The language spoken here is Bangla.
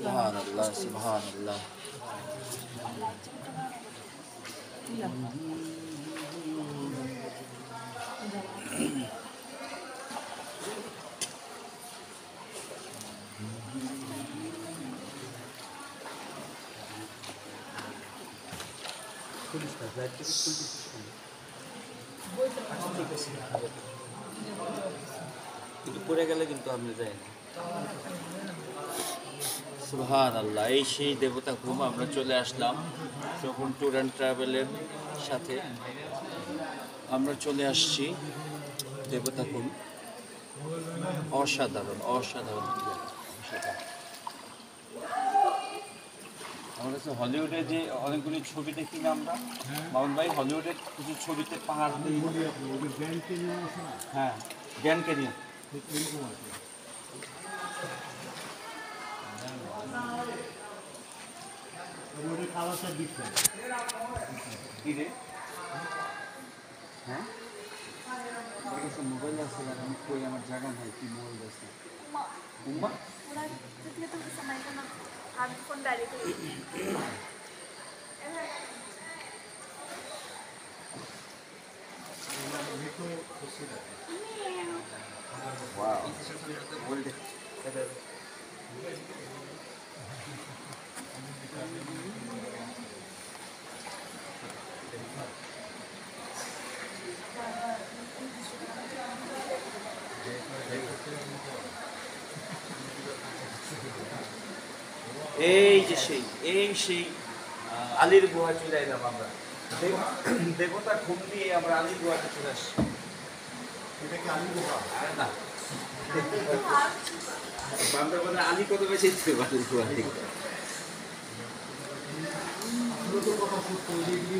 সুবহানাল্লাহ সুবহানাল্লাহ। কিন্তু পড়ে গেলে কিন্তু আমি যাই না। সুবহানাল্লাহ। এই সেই দেবতা ঘুম আমরা চলে আসলাম যখন ট্যুর অ্যান্ড ট্রাভেলের সাথে আমরা চলে আসছি দেবতা ঘুম। অসাধারণ অসাধারণ অসাধারণ। আমার কাছে হলিউডে যে অনেকগুলি ছবি দেখি না আমরা, মামুন ভাই, হলিউডের কিছু ছবিতে পাহাড়, হ্যাঁ গ্র্যান্ড ক্যানিয়ন, কি রে? হ্যাঁ আমার কাছে মোবাইল আছে আর আমি কই, আমার জায়গা নাই, কি মোবাইল আছে? উম্মা handphone directly. ওয়াও, মোবাইল দেখ। এই যে সেই আলীর গুহা চলে এলাম আমরা। দেবতা ঘুম দিয়ে আমরা আলীর গুহাতে চলে আসছি। এটা কি আলী গুহা? আরে না, বান্দরবানে আলী কত বেশি ছিল আলীর গুহা থেকে। কথা সত্য